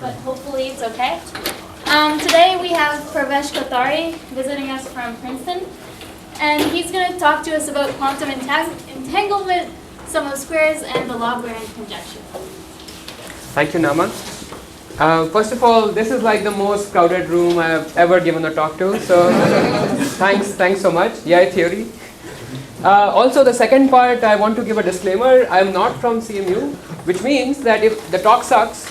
but hopefully it's okay. Today we have Pravesh Kothari visiting us from Princeton, and he's going to talk to us about quantum entanglement, sum of squares, and the Lagrange conjecture. Thank you, Nama. First of all, this is like the most crowded room I have ever given a talk to, so thanks so much. Yeah, theory. Also, the second part, I want to give a disclaimer. I am not from CMU, which means that if the talk sucks,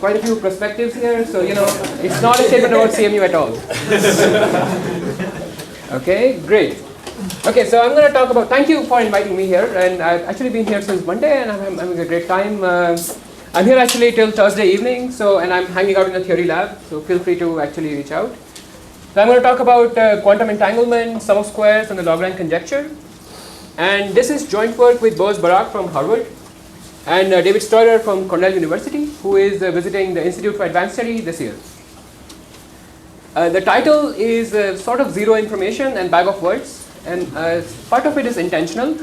quite a few perspectives here, so it's not a statement about CMU at all. Okay, great. Okay, so I'm going to talk about, thank you for inviting me here, and I've actually been here since Monday, and I'm having a great time. I'm here actually till Thursday evening, and I'm hanging out in the theory lab, so feel free to actually reach out. So I'm going to talk about quantum entanglement, sum of squares, and the Lagrange conjecture. And this is joint work with Boaz Barak from Harvard and David Storer from Cornell University, who is visiting the Institute for Advanced Study this year. The title is sort of zero information and bag of words, and part of it is intentional.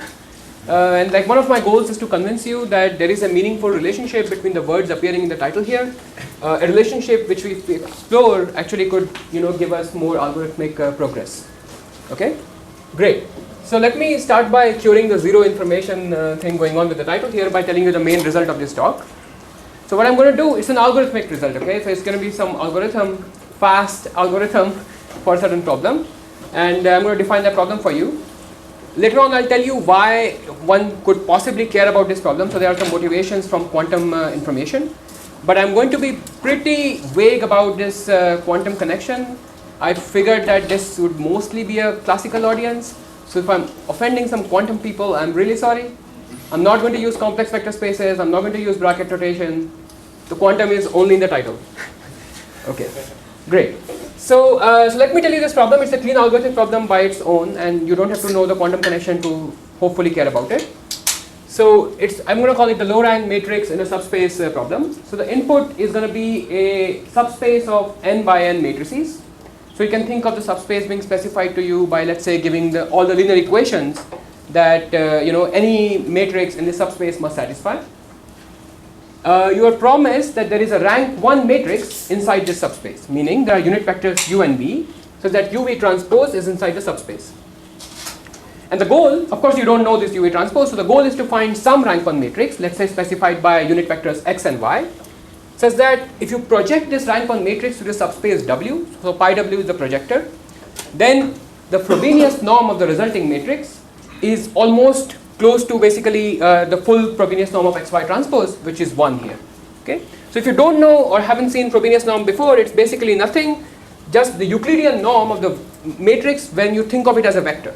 And like one of my goals is to convince you that there is a meaningful relationship between the words appearing in the title here. A relationship which we explore actually could give us more algorithmic progress. Okay, great. So let me start by curing the zero information thing going on with the title here by telling you the main result of this talk. So what I'm going to do is an algorithmic result. Okay, so it's going to be some algorithm, fast algorithm for a certain problem, and I'm going to define that problem for you. Later on, I'll tell you why one could possibly care about this problem. So there are some motivations from quantum information. But I'm going to be pretty vague about this quantum connection. I figured that this would mostly be a classical audience. So if I'm offending some quantum people, I'm really sorry. I'm not going to use complex vector spaces. I'm not going to use bracket rotation. The quantum is only in the title. Okay, great. So let me tell you this problem. It's a clean algorithmic problem by its own, and you don't have to know the quantum connection to hopefully care about it. So I'm going to call it the low rank matrix in a subspace problem. So the input is going to be a subspace of n by n matrices. So you can think of the subspace being specified to you by, let's say, giving all the linear equations that any matrix in the subspace must satisfy. You are promised that there is a rank 1 matrix inside this subspace, meaning there are unit vectors u and v, so that uv transpose is inside the subspace. And the goal, of course you don't know this uv transpose, so the goal is to find some rank 1 matrix, let's say specified by unit vectors x and y, such that if you project this rank 1 matrix to the subspace W, so pi W is the projector, then the Frobenius norm of the resulting matrix is almost close to basically the full Frobenius norm of xy transpose, which is 1 here. Okay? So if you don't know or haven't seen Frobenius norm before, it's basically nothing, just the Euclidean norm of the matrix when you think of it as a vector.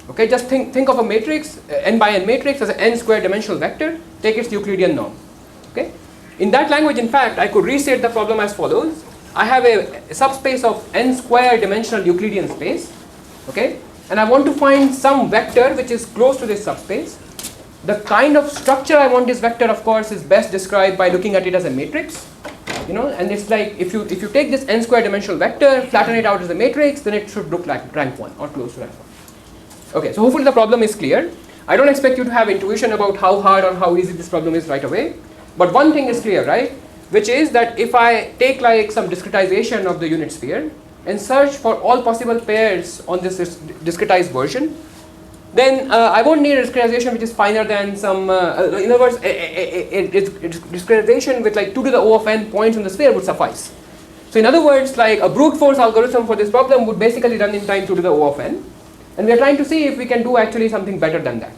Okay, just think of a matrix, n by n matrix, as an n square dimensional vector, take its Euclidean norm. Okay? In that language, in fact, I could restate the problem as follows. I have a subspace of n square dimensional Euclidean space, okay, and I want to find some vector which is close to this subspace. The kind of structure I want this vector, of course, is best described by looking at it as a matrix, and it's like if you take this n square dimensional vector, flatten it out as a matrix, then it should look like rank 1 or close to rank 1. Okay, so hopefully the problem is clear. I don't expect you to have intuition about how hard or how easy this problem is right away. But one thing is clear, right? Which is that if I take like some discretization of the unit sphere and search for all possible pairs on this discretized version, then I won't need a discretization which is finer than some, in other words, a discretization with like 2 to the O of n points on the sphere would suffice. So in other words, like a brute force algorithm for this problem would basically run in time 2 to the O of n. And we are trying to see if we can do actually something better than that.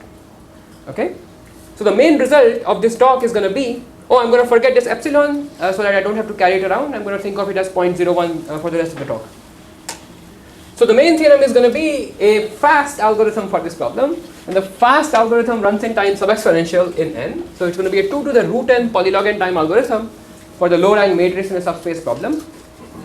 Okay? So the main result of this talk is going to be, I'm going to forget this epsilon so that I don't have to carry it around. I'm going to think of it as 0.01 for the rest of the talk. So the main theorem is going to be a fast algorithm for this problem. And the fast algorithm runs in time sub-exponential in n. So it's going to be a 2 to the root n polylog n time algorithm for the low rank matrix in a subspace problem.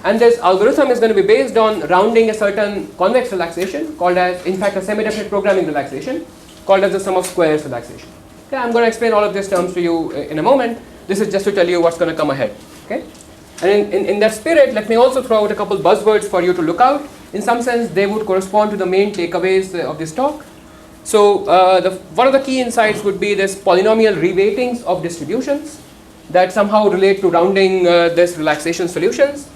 And this algorithm is going to be based on rounding a certain convex relaxation called as, in fact, a semi-definite programming relaxation called as the sum of squares relaxation. Okay, I'm going to explain all of these terms to you in a moment. This is just to tell you what's going to come ahead. Okay? And in that spirit, let me also throw out a couple buzzwords for you to look out. In some sense, they would correspond to the main takeaways of this talk. So one of the key insights would be this polynomial reweightings of distributions. that somehow relate to rounding this relaxation solutions.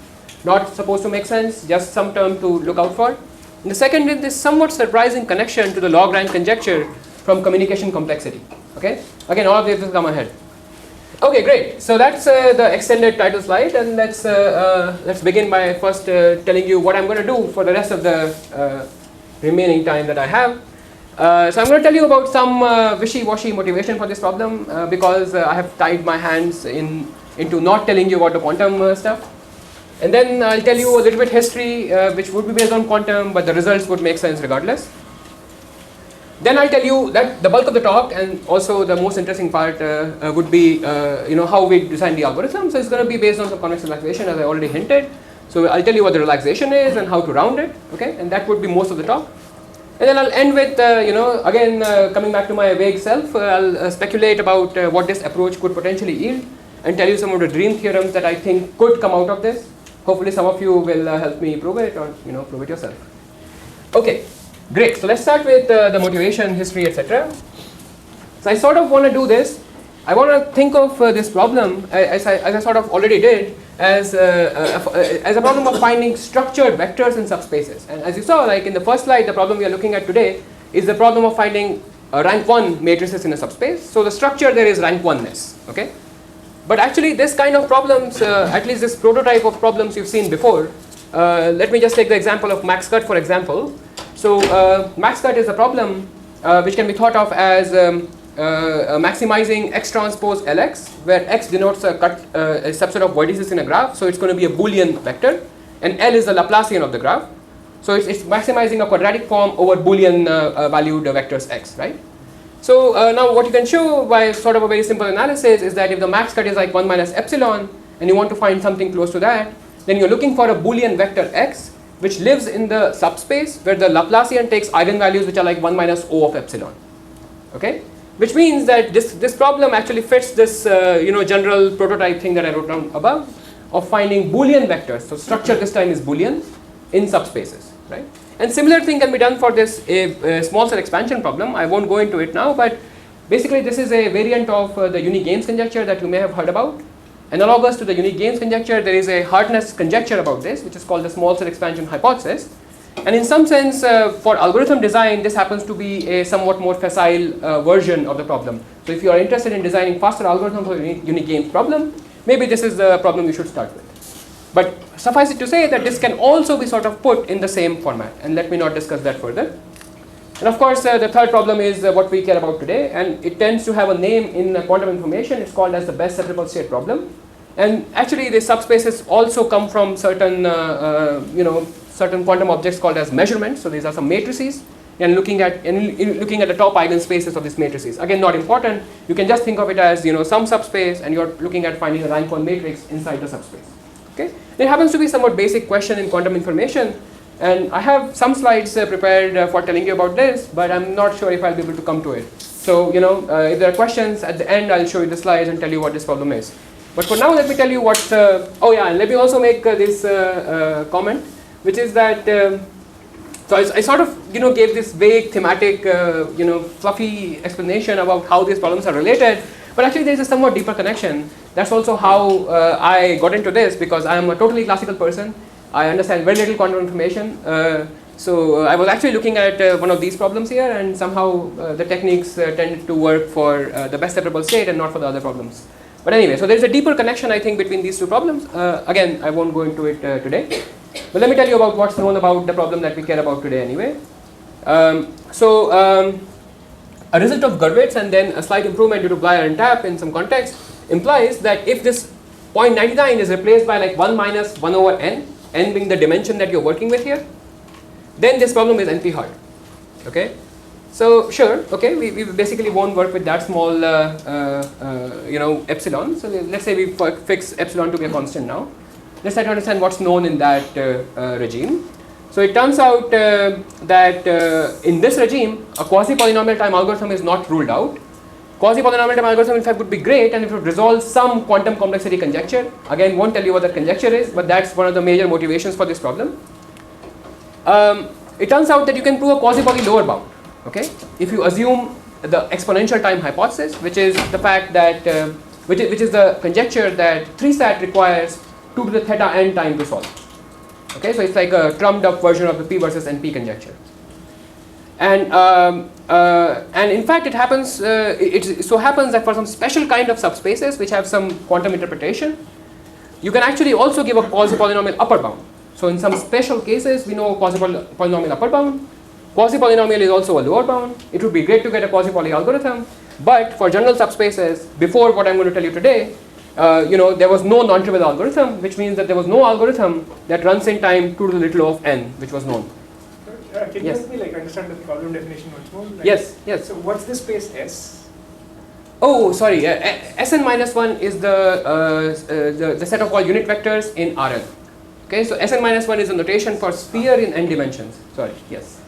Not supposed to make sense, just some term to look out for. And the second is this somewhat surprising connection to the log rank conjecture from communication complexity. Okay, again, all of this will come ahead. Okay, great. So that's the extended title slide, and let's begin by first telling you what I'm going to do for the rest of the remaining time that I have. So I'm going to tell you about some wishy-washy motivation for this problem because I have tied my hands into not telling you about the quantum stuff. And then I'll tell you a little bit history which would be based on quantum, but the results would make sense regardless. Then I'll tell you that the bulk of the talk and also the most interesting part would be how we design the algorithm. So it's going to be based on some convex relaxation, as I already hinted. So I'll tell you what the relaxation is and how to round it, okay? And that would be most of the talk. And then I'll end with, again, coming back to my vague self, I'll speculate about what this approach could potentially yield and tell you some of the dream theorems that I think could come out of this. Hopefully some of you will help me prove it or prove it yourself. Okay, great. So let's start with the motivation, history, etc. So I sort of want to do this. I want to think of this problem as I sort of already did as a problem of finding structured vectors in subspaces. And as you saw, like in the first slide, the problem we are looking at today is the problem of finding rank 1 matrices in a subspace. So the structure there is rank 1-ness. Okay. But actually this kind of problems, at least this prototype of problems you've seen before, let me just take the example of max cut for example. So max cut is a problem which can be thought of as maximizing x transpose Lx, where x denotes a subset of vertices in a graph, so it's going to be a Boolean vector, and L is the Laplacian of the graph. So it's maximizing a quadratic form over Boolean valued vectors x, right? So now what you can show by sort of a very simple analysis is that if the max cut is like 1 minus epsilon and you want to find something close to that, then you're looking for a Boolean vector x which lives in the subspace where the Laplacian takes eigenvalues which are like 1 minus O of epsilon. Okay? Which means that this problem actually fits this general prototype thing that I wrote down above of finding Boolean vectors. So structure this time is Boolean in subspaces, right? And similar thing can be done for this small cell expansion problem. I won't go into it now, but basically this is a variant of the unique gains conjecture that you may have heard about. Analogous to the unique gains conjecture, there is a hardness conjecture about this, which is called the small cell expansion hypothesis. And in some sense, for algorithm design, this happens to be a somewhat more facile version of the problem. So if you are interested in designing faster algorithms for unique gains problem, maybe this is the problem you should start with. But suffice it to say that this can also be sort of put in the same format, and let me not discuss that further. And of course, the third problem is what we care about today, and it tends to have a name in quantum information. It's called as the best separable state problem. And actually, the subspaces also come from certain, certain quantum objects called as measurements. So these are some matrices, and looking at the top eigenspaces of these matrices. Again, not important. You can just think of it as some subspace, and you're looking at finding a rank 1 matrix inside the subspace. Okay, it happens to be somewhat basic question in quantum information, and I have some slides prepared for telling you about this, but I'm not sure if I'll be able to come to it. So if there are questions at the end, I'll show you the slides and tell you what this problem is. But for now, let me tell you what. And let me also make this comment, which is that. So I sort of gave this vague thematic fluffy explanation about how these problems are related. But actually there is a somewhat deeper connection. That's also how I got into this, because I am a totally classical person. I understand very little quantum information. So I was actually looking at one of these problems here, and somehow the techniques tended to work for the best separable state and not for the other problems. But anyway, so there is a deeper connection I think between these two problems. Again, I won't go into it today. But let me tell you about what's known about the problem that we care about today anyway. A result of Gurwitz and then a slight improvement due to Blyer and Tapp in some context implies that if this 0.99 is replaced by like 1 minus 1 over n, n being the dimension that you're working with here, then this problem is NP hard. Okay? So sure, okay, we basically won't work with that small epsilon. So let's say we fix epsilon to be a constant now. Let's try to understand what's known in that regime. So it turns out that in this regime, a quasi-polynomial time algorithm is not ruled out. Quasi-polynomial time algorithm in fact would be great, and it would resolve some quantum complexity conjecture. Again, won't tell you what that conjecture is, but that's one of the major motivations for this problem. It turns out that you can prove a quasi-poly lower bound. Okay, if you assume the exponential time hypothesis, which is the fact that which is the conjecture that 3-sat requires 2 to the theta n time to solve. Okay, so it's like a trumped up version of the P versus NP conjecture. And in fact, it happens. It so happens that for some special kind of subspaces which have some quantum interpretation, you can actually also give a quasi-polynomial upper bound. So in some special cases, we know quasi-polynomial upper bound. Quasi-polynomial is also a lower bound. It would be great to get a quasi-poly algorithm, but for general subspaces, before what I'm going to tell you today, there was no non-trivial algorithm, which means that there was no algorithm that runs in time 2 to the little of n, which was known. Can you help me understand the problem definition once more? Yes. So what's the space S? Oh, sorry. Sn minus 1 is the set of all unit vectors in Rn. Okay, so Sn minus 1 is a notation for sphere in n dimensions. Sorry. Yes.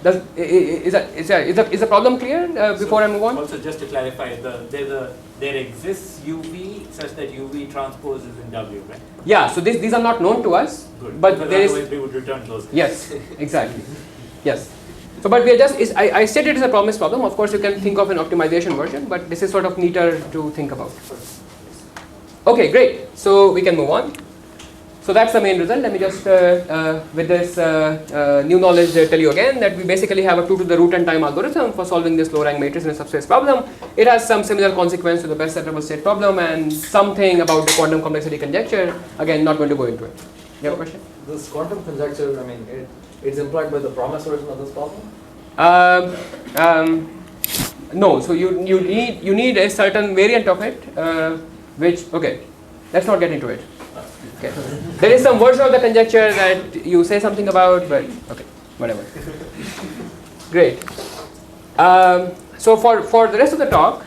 Yeah. Is the problem clear before I move on? Also, just to clarify, there exists UV such that UV transpose is in W, right? Yeah. So these are not known to us. Good. But because there is. otherwise we would return those. Yes. Exactly. Yes. So, but we are just. I said it is a promise problem. Of course, you can think of an optimization version, but this is sort of neater to think about. Okay, great. So we can move on. So that's the main result. Let me just, with this new knowledge, tell you again that we basically have a 2 to the root n time algorithm for solving this low rank matrix in a subspace problem. It has some similar consequence to the best separable state problem and something about the quantum complexity conjecture. Again, not going to go into it. You have a question? This quantum conjecture, I mean, it's implied by the promise version of this problem? No. So you need a certain variant of it, which okay. Let's not get into it. Okay. There is some version of the conjecture that you say something about, but okay, whatever. Great. So for the rest of the talk,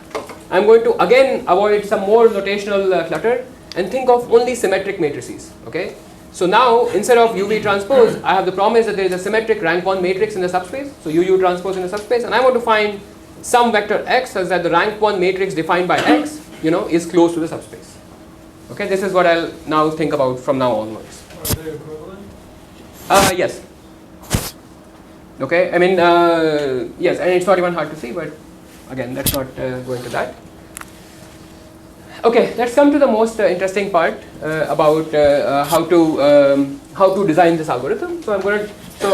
I'm going to again avoid some more notational clutter and think of only symmetric matrices. Okay. So now instead of UV transpose, I have the promise that there is a symmetric rank 1 matrix in the subspace. So UU transpose in the subspace, and I want to find some vector x such that the rank 1 matrix defined by x, is close to the subspace. Okay, this is what I'll now think about from now onwards. Are they equivalent? Yes. Okay, I mean, yes, and it's not even hard to see, but again, let's not go into that. Okay, let's come to the most interesting part about how to design this algorithm. So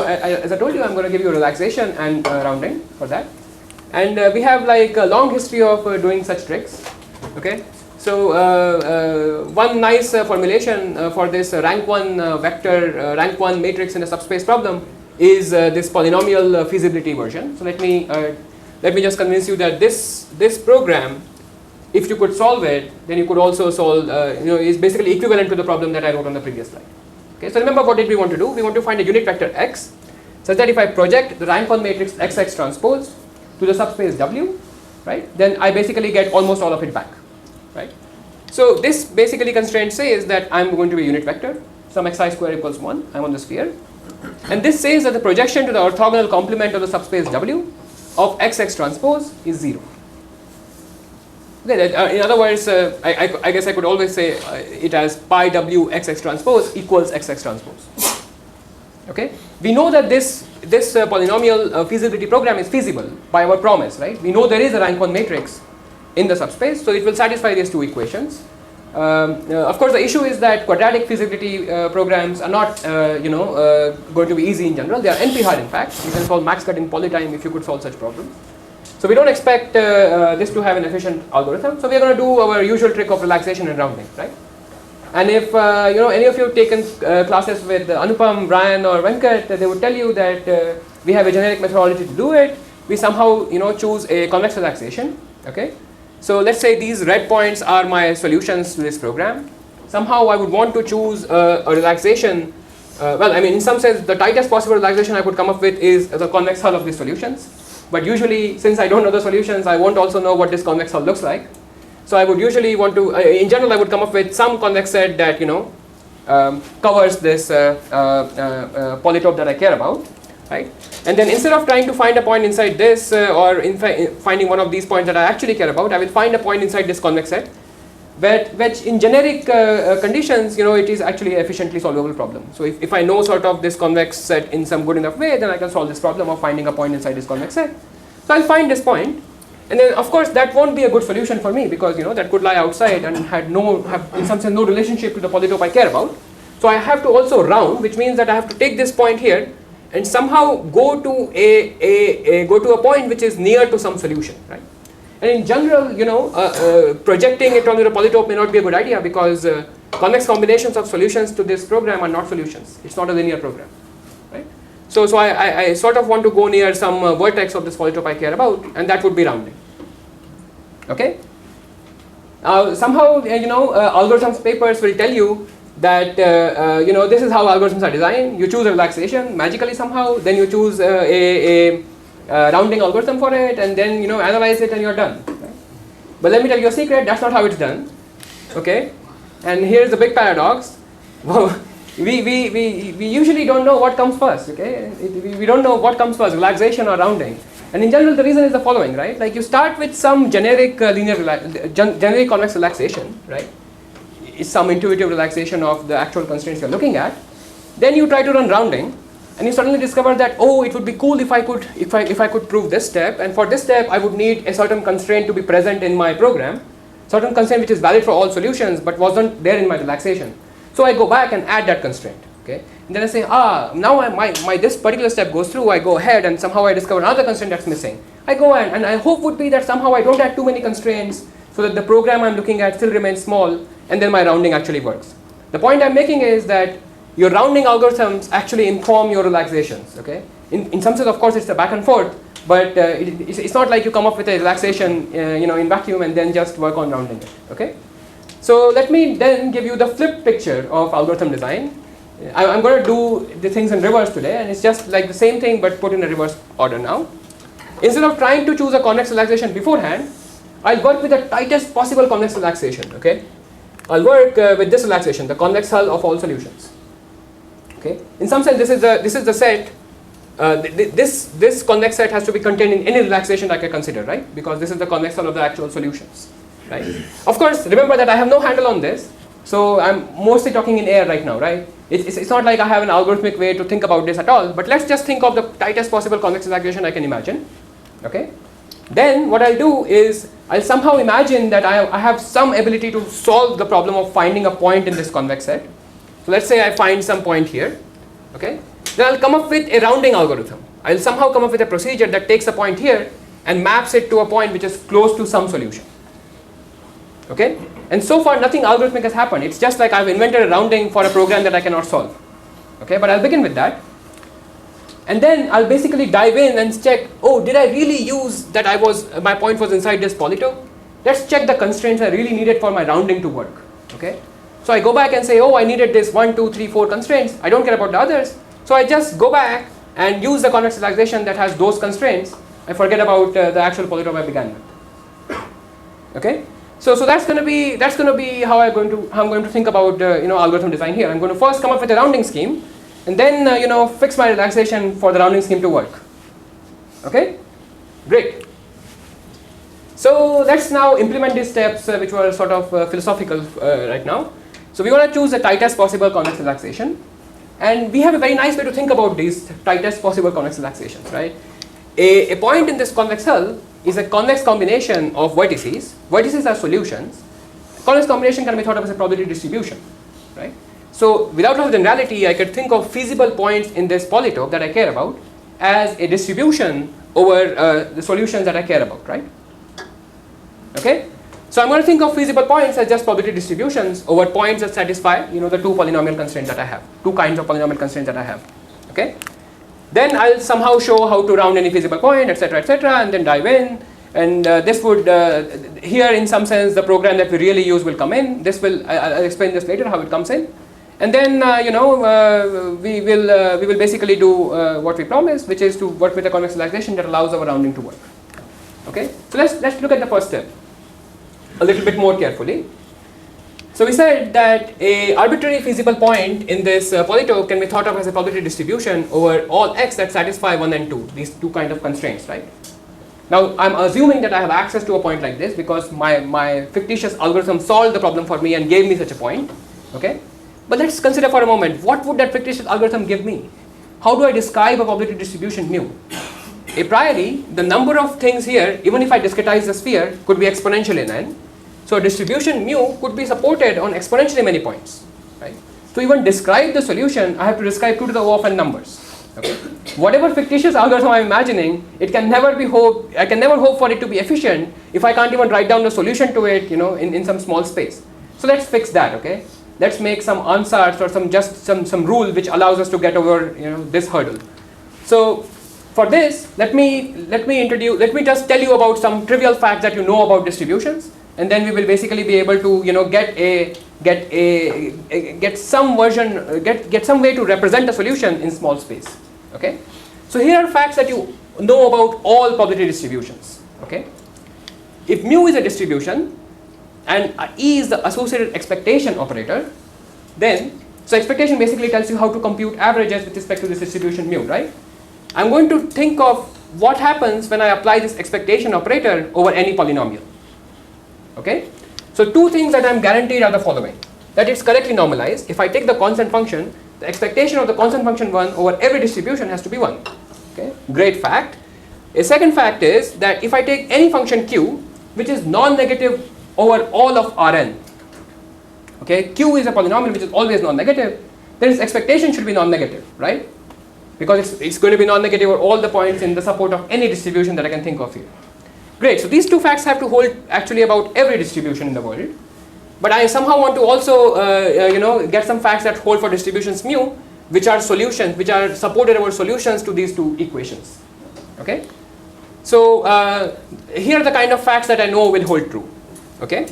as I told you, I'm going to give you a relaxation and rounding for that. And we have like a long history of doing such tricks. Okay. So one nice formulation for this rank 1 vector, rank 1 matrix in a subspace problem is this polynomial feasibility version. So let me just convince you that this program, if you could solve it, then you could also solve, is basically equivalent to the problem that I wrote on the previous slide. Okay, so remember what did we want to do? We want to find a unit vector x such that if I project the rank 1 matrix XX transpose to the subspace W, right, then I basically get almost all of it back. Right. So this basically constraint says that I'm going to be a unit vector, some xi square equals 1, I'm on the sphere. And this says that the projection to the orthogonal complement of the subspace W of XX transpose is 0. Okay, in other words, I guess I could always say it as pi W XX transpose equals XX transpose. Okay. We know that this polynomial feasibility program is feasible by our promise, right? We know there is a rank 1 matrix in the subspace, so it will satisfy these two equations. Of course, the issue is that quadratic feasibility programs are not, going to be easy in general. They are NP hard, in fact. You can solve max cut in polytime if you could solve such problems. So we don't expect this to have an efficient algorithm. So we are going to do our usual trick of relaxation and rounding, right? And if any of you have taken classes with Anupam, Brian, or Venkat, they would tell you that we have a generic methodology to do it. We somehow choose a convex relaxation. Okay. So let's say these red points are my solutions to this program. Somehow I would want to choose a relaxation. In some sense, the tightest possible relaxation I could come up with is the convex hull of these solutions. But usually, since I don't know the solutions, I won't also know what this convex hull looks like. So I would usually want to, in general, I would come up with some convex set that covers this polytope that I care about. Right? And then instead of trying to find a point inside this or finding one of these points that I actually care about, I will find a point inside this convex set, which in generic conditions, it is actually an efficiently solvable problem. So if I know sort of this convex set in some good enough way, then I can solve this problem of finding a point inside this convex set. So I'll find this point, And then of course that won't be a good solution for me, because that could lie outside and have in some sense no relationship to the polytope I care about. So I have to also round, which means that I have to take this point here and somehow go to a point which is near to some solution, right? And in general, projecting it onto the polytope may not be a good idea, because convex combinations of solutions to this program are not solutions. It's not a linear program, right? So I sort of want to go near some vertex of this polytope I care about, and that would be rounding. Okay. Somehow, algorithms papers will tell you that this is how algorithms are designed. You choose a relaxation magically somehow, then you choose a rounding algorithm for it, and then analyze it, and you're done. Right? But let me tell you a secret: that's not how it's done. Okay. And here's the big paradox. We usually don't know what comes first, okay? We don't know what comes first, relaxation or rounding. And in general, the reason is the following, right? Like you start with some generic generic convex relaxation, right? It's some intuitive relaxation of the actual constraints you're looking at. Then you try to run rounding, and you suddenly discover that, oh, it would be cool if I could prove this step, and for this step I would need a certain constraint to be present in my program, certain constraint which is valid for all solutions but wasn't there in my relaxation. So I go back and add that constraint, okay? And then I say, now my this particular step goes through, I go ahead and somehow I discover another constraint that's missing. I go and I hope would be that somehow I don't add too many constraints so that the program I'm looking at still remains small, and then my rounding actually works. The point I'm making is that your rounding algorithms actually inform your relaxations, okay? In some sense, of course, it's a back and forth, but it's not like you come up with a relaxation in vacuum and then just work on rounding it, okay? So let me then give you the flipped picture of algorithm design. I'm going to do the things in reverse today, and it's just like the same thing but put in a reverse order now. Instead of trying to choose a convex relaxation beforehand, I'll work with the tightest possible convex relaxation, okay? I'll work with this relaxation, the convex hull of all solutions. Okay? In some sense, this is the set. This convex set has to be contained in any relaxation I can consider, right? Because this is the convex hull of the actual solutions. Right? Of course, remember that I have no handle on this, so I'm mostly talking in air right now, right? It's not like I have an algorithmic way to think about this at all, but let's just think of the tightest possible convex relaxation I can imagine, okay? Then what I'll do is, I'll somehow imagine that I have some ability to solve the problem of finding a point in this convex set. So let's say I find some point here, okay? Then I'll come up with a rounding algorithm. I'll somehow come up with a procedure that takes a point here and maps it to a point which is close to some solution. Okay? And so far nothing algorithmic has happened. It's just like I've invented a rounding for a program that I cannot solve. Okay? But I'll begin with that. And then I'll basically dive in and check, oh, did I really use that my point was inside this polytope? Let's check the constraints I really needed for my rounding to work. Okay? So I go back and say, oh, I needed this 1, 2, 3, 4 constraints. I don't care about the others. So I just go back and use the convex relaxation that has those constraints. I forget about the actual polytope I began with. Okay? So that's going to be how I'm going to think about algorithm design here. I'm going to first come up with a rounding scheme, and then fix my relaxation for the rounding scheme to work. Okay, great. So let's now implement these steps, which were sort of philosophical right now. So we want to choose the tightest possible convex relaxation, and we have a very nice way to think about these tightest possible convex relaxations, right? A point in this convex hull is a convex combination of vertices. Vertices are solutions. Convex combination can be thought of as a probability distribution, right? So without a generality, I could think of feasible points in this polytope that I care about as a distribution over the solutions that I care about, right? Okay? So I'm going to think of feasible points as just probability distributions over points that satisfy, the two polynomial constraints that I have, two kinds of polynomial constraints that I have. Okay? Then I'll somehow show how to round any feasible point, etc., and then dive in. And this would, here in some sense, the program that we really use will come in. I'll explain this later how it comes in. And then, we will basically do what we promised, which is to work with a convex relaxation that allows our rounding to work. Okay? So let's look at the first step a little bit more carefully. So we said that a arbitrary feasible point in this polytope can be thought of as a probability distribution over all x that satisfy 1 and 2, these two kind of constraints, right? Now I'm assuming that I have access to a point like this because my fictitious algorithm solved the problem for me and gave me such a point, okay? But let's consider for a moment, what would that fictitious algorithm give me? How do I describe a probability distribution mu? a priori, the number of things here, even if I discretize the sphere, could be exponential in n. So a distribution mu could be supported on exponentially many points, right? To even describe the solution, I have to describe 2 to the O of n numbers. Okay? Whatever fictitious algorithm I'm imagining, it can never be I can never hope for it to be efficient if I can't even write down the solution to it, in some small space. So let's fix that, okay? Let's make some ansatz or some rule which allows us to get over, this hurdle. So for this, let me just tell you about some trivial facts that you know about distributions, and then we will basically be able to, get some way to represent a solution in small space. Okay. So here are facts that you know about all probability distributions. Okay. If mu is a distribution and E is the associated expectation operator, then so expectation basically tells you how to compute averages with respect to this distribution mu, right? I'm going to think of what happens when I apply this expectation operator over any polynomial. Okay? So 2 things that I'm guaranteed are the following. That it's correctly normalized. If I take the constant function, the expectation of the constant function 1 over every distribution has to be 1. Okay? Great fact. A second fact is that if I take any function q, which is non-negative over all of Rn, okay, q is a polynomial which is always non-negative, then its expectation should be non-negative, right? Because it's going to be non-negative over all the points in the support of any distribution that I can think of here. Great, so these 2 facts have to hold actually about every distribution in the world. But I somehow want to also, get some facts that hold for distributions mu, which are solutions, which are supported over solutions to these 2 equations. Okay? So here are the kind of facts that I know will hold true. Okay?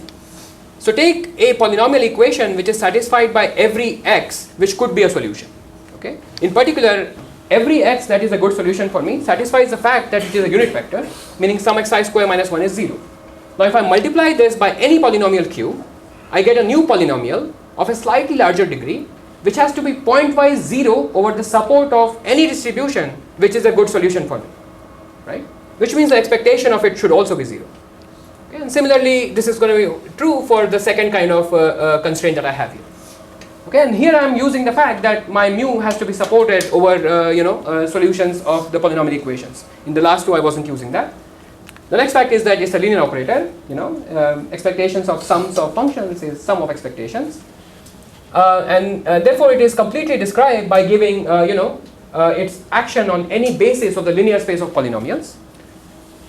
So take a polynomial equation which is satisfied by every x, which could be a solution. Okay? In particular, every x that is a good solution for me satisfies the fact that it is a unit vector, meaning sum xi square minus 1 is 0. Now if I multiply this by any polynomial q, I get a new polynomial of a slightly larger degree, which has to be pointwise 0 over the support of any distribution which is a good solution for me, right? Which means the expectation of it should also be 0. Okay? And similarly, this is going to be true for the second kind of constraint that I have here. Okay, and here I am using the fact that my mu has to be supported over solutions of the polynomial equations. In the last 2 I wasn't using that. The next fact is that it's a linear operator. Expectations of sums of functions is sum of expectations, and therefore it is completely described by giving its action on any basis of the linear space of polynomials.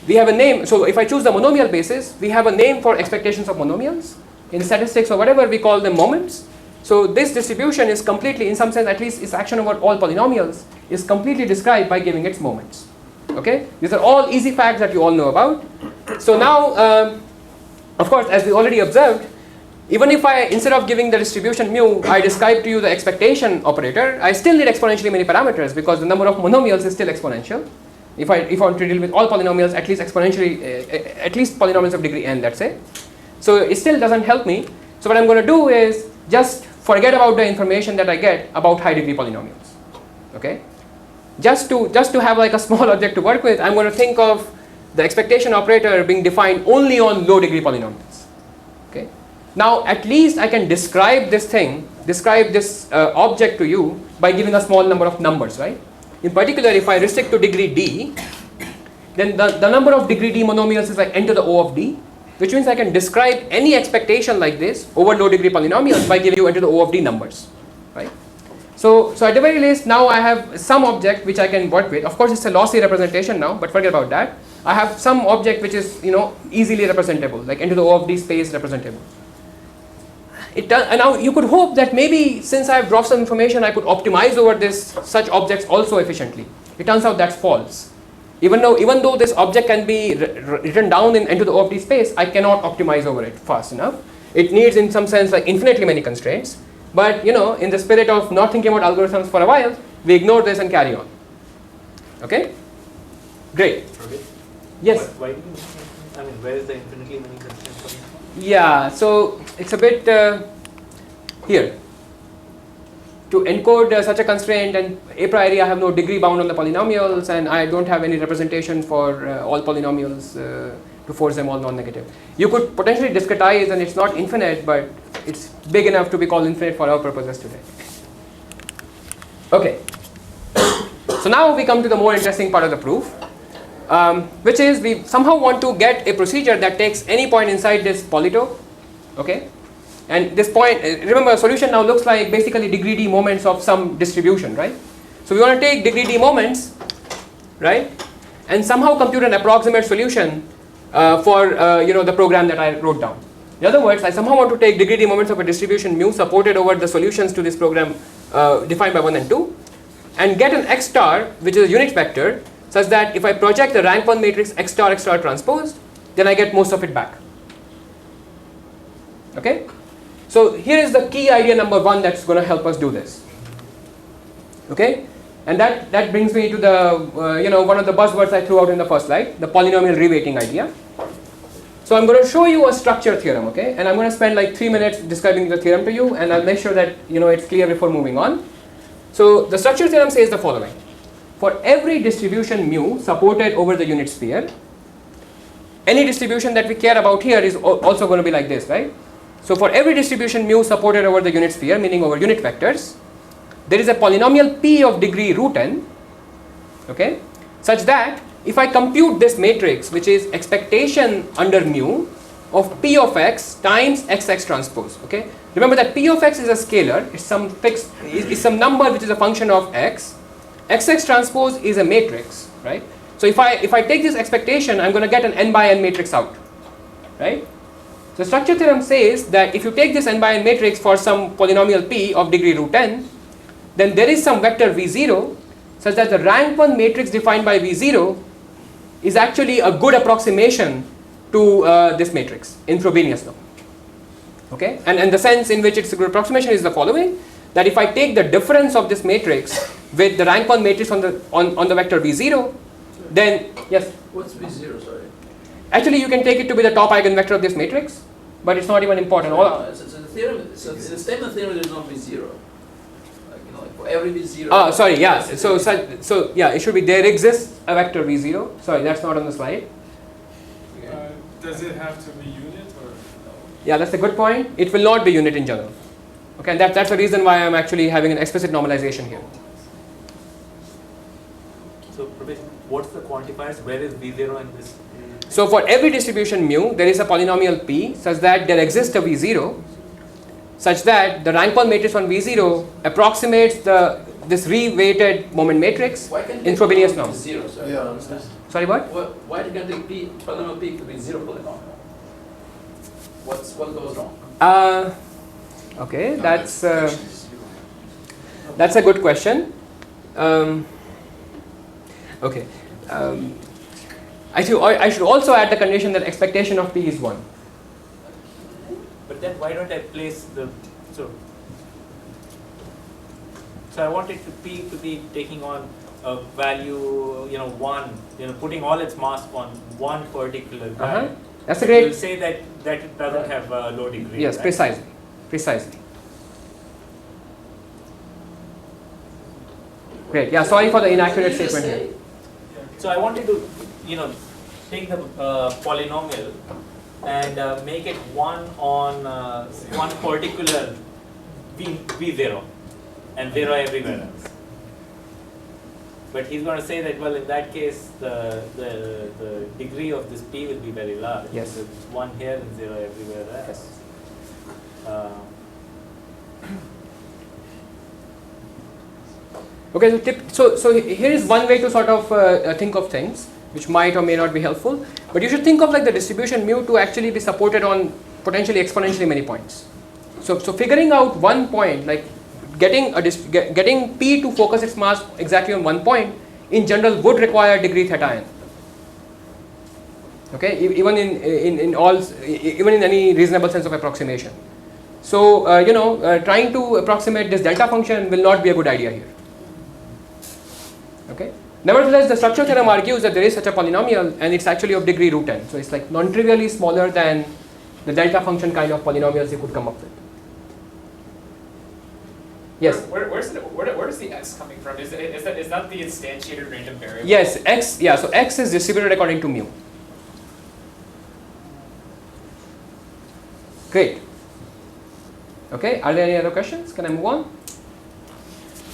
We have a name. So if I choose the monomial basis, we have a name for expectations of monomials. In statistics or whatever, we call them moments. So this distribution is completely, in some sense, at least its action over all polynomials is completely described by giving its moments. Okay, these are all easy facts that you all know about. So now, of course, as we already observed, even if instead of giving the distribution mu, I describe to you the expectation operator, I still need exponentially many parameters because the number of monomials is still exponential. If I want to deal with all polynomials, at least exponentially, at least polynomials of degree n, let's say. So it still doesn't help me. So what I'm going to do is just forget about the information that I get about high degree polynomials. Okay, just to have like a small object to work with, I'm going to think of the expectation operator being defined only on low degree polynomials. Okay, now at least I can describe this object to you by giving a small number of numbers, right? In particular, if I restrict to degree d, then the number of degree d monomials is like n to the O of d, which means I can describe any expectation like this over low degree polynomials by giving you n to the O of d numbers, right? So at the very least, now I have some object which I can work with. Of course, it's a lossy representation now, but forget about that. I have some object which is easily representable, like n to the O of d space representable. And now you could hope that maybe since I have dropped some information, I could optimize over such objects also efficiently. It turns out that's false. Even though this object can be written down in n to the O of d space, I cannot optimize over it fast enough. It needs, in some sense, like infinitely many constraints. But in the spirit of not thinking about algorithms for a while, we ignore this and carry on. Okay? Great. Okay. Yes. Why do you? I mean, where is the infinitely many constraints coming from? Yeah. So it's a bit here. To encode such a constraint, and a priori I have no degree bound on the polynomials, and I don't have any representation for all polynomials to force them all non-negative. You could potentially discretize, and it's not infinite, but it's big enough to be called infinite for our purposes today. Okay. So now we come to the more interesting part of the proof. which is we somehow want to get a procedure that takes any point inside this polytope, okay? And this point, remember, solution now looks like basically degree d moments of some distribution, right? So we want to take degree d moments, right, and somehow compute an approximate solution for the program that I wrote down. In other words, I somehow want to take degree d moments of a distribution mu supported over the solutions to this program defined by 1 and 2, and get an x star, which is a unit vector, such that if I project the rank 1 matrix x star transpose, then I get most of it back. Okay? So here is the key idea number 1 that's going to help us do this. Okay? And that brings me to the one of the buzzwords I threw out in the first slide, the polynomial reweighting idea. So I'm going to show you a structure theorem, okay? And I'm going to spend like 3 minutes describing the theorem to you, and I'll make sure that it's clear before moving on. So the structure theorem says the following: for every distribution mu supported over the unit sphere, any distribution that we care about here is also going to be like this, right? So for every distribution mu supported over the unit sphere, meaning over unit vectors, there is a polynomial p of degree root n, okay, such that if I compute this matrix, which is expectation under mu of p of x times xx transpose, okay. Remember that p of x is a scalar; it's some fixed, is some number which is a function of x. Xx transpose is a matrix, right? So if I take this expectation, I'm going to get an n by n matrix out, right? The structure theorem says that if you take this n by n matrix for some polynomial p of degree root n, then there is some vector v0 such that the rank 1 matrix defined by v0 is actually a good approximation to this matrix in Frobenius law. Okay, and the sense in which it's a good approximation is the following: that if I take the difference of this matrix with the rank 1 matrix on the vector v0, then yes. What's v0? Sorry. Actually, you can take it to be the top eigenvector of this matrix, but it's not even important. So the theorem, so the statement theorem there is no v0. Like for every v0. Sorry, yeah. So yeah, it should be there exists a vector v0. Sorry, that's not on the slide. Does it have to be unit or no? Yeah, that's a good point. It will not be unit in general. Okay, and that's the reason why I'm actually having an explicit normalization here. So, Pravesh, what's the quantifiers? Where is v0 in this? So for every distribution mu, there is a polynomial p such that there exists a v0, such that the rank 1 matrix on v0 approximates this reweighted moment matrix in Frobenius norm. Zero, sorry. Yeah, I understand. Sorry, what? Why do you get the p polynomial p to be 0 polynomial? What goes wrong? Okay, that's a good question. Okay. I should also add the condition that expectation of p is 1. But then why don't I place the so I wanted p to be taking on a value 1, putting all its mass on one particular value. That's a great. You'll say that it doesn't have a low degree. Yes, right? precisely. Great. Yeah, sorry for the inaccurate statement here. So I wanted to, take the polynomial and make it 1 on one particular v0 and 0 everywhere else. But he's going to say that, well, in that case, the degree of this p will be very large. Yes. So it's 1 here and 0 everywhere else. Yes. Okay, so here is one way to sort of think of things, which might or may not be helpful. But you should think of like the distribution mu to actually be supported on potentially exponentially many points. So figuring out one point, like getting p to focus its mass exactly on one point, in general would require degree theta n. Okay, even in any reasonable sense of approximation. So trying to approximate this delta function will not be a good idea here. Okay. Nevertheless, the structure theorem argues that there is such a polynomial and it's actually of degree root n. So it's like non-trivially smaller than the delta function kind of polynomials you could come up with. Yes. Where is the x coming from? Is that the instantiated random variable? Yes, x. Yeah. So x is distributed according to mu. Great. Okay. Are there any other questions? Can I move on?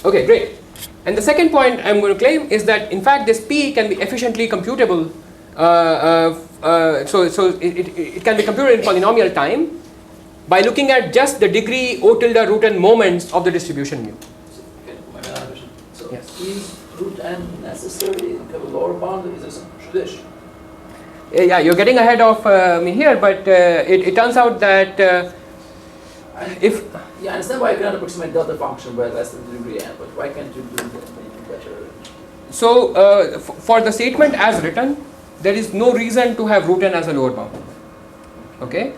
Okay. Great. And the second point I'm going to claim is that in fact this P can be efficiently computable. So it can be computed in polynomial time by looking at just the degree O tilde root n moments of the distribution mu. So Yes. is root n necessary to have a lower bound? Is this tradition? Yeah, you're getting ahead of me here, but it turns out that if Yeah, I understand why I cannot approximate delta function by less than degree n, but why can't you do anything better? so, for the statement as written, there is no reason to have root n as a lower bound. Okay.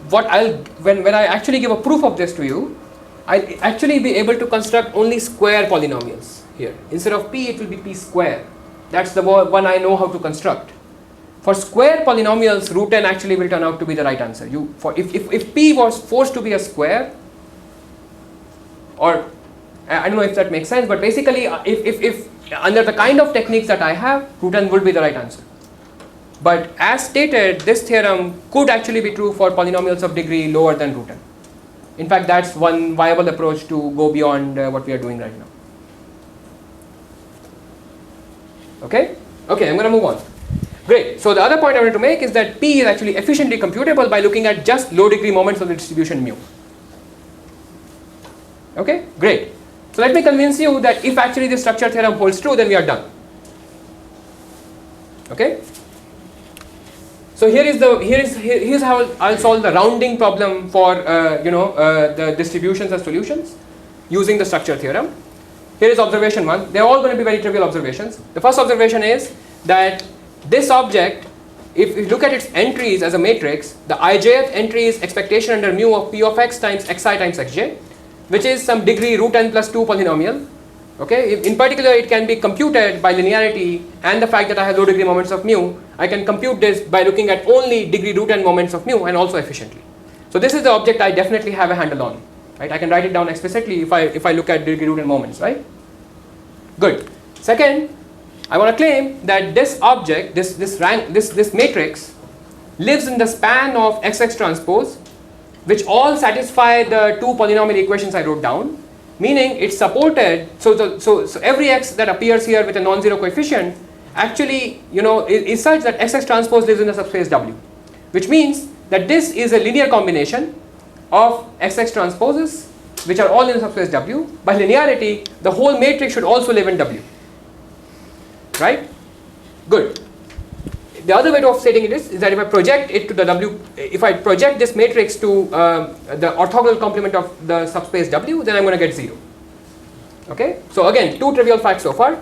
When I actually give a proof of this to you, I'll actually be able to construct only square polynomials here. Instead of p, it will be p square. That's the one I know how to construct. For square polynomials, root n actually will turn out to be the right answer. If p was forced to be a square, or I don't know if that makes sense, but basically, if under the kind of techniques that I have, root n would be the right answer. But as stated, this theorem could actually be true for polynomials of degree lower than root n. In fact, that's one viable approach to go beyond what we are doing right now. Okay? Okay, I'm going to move on. Great. So the other point I wanted to make is that P is actually efficiently computable by looking at just low degree moments of the distribution mu. Okay? Great. So let me convince you that if actually this structure theorem holds true, then we are done. Okay? So here's how I'll solve the rounding problem for the distributions as solutions using the structure theorem. Here is observation 1. They're all going to be very trivial observations. The first observation is that this object, if you look at its entries as a matrix, the ijth entry is expectation under mu of p of x times xi times xj, which is some degree root n plus 2 polynomial. Okay, in particular, it can be computed by linearity and the fact that I have low degree moments of mu. I can compute this by looking at only degree root n moments of mu and also efficiently. So this is the object I definitely have a handle on. Right? I can write it down explicitly if I look at degree root n moments. Right? Good. Second, I want to claim that this object, this matrix, lives in the span of xx transpose, which all satisfy the two polynomial equations I wrote down. Meaning it's supported, so every x that appears here with a non-zero coefficient actually is such that xx transpose lives in the subspace W, which means that this is a linear combination of xx transposes which are all in the subspace W. By linearity, the whole matrix should also live in W. Right? Good. The other way of stating it is that if I project it to the W, if I project this matrix to the orthogonal complement of the subspace W, then I'm going to get 0. Okay? So again, two trivial facts so far.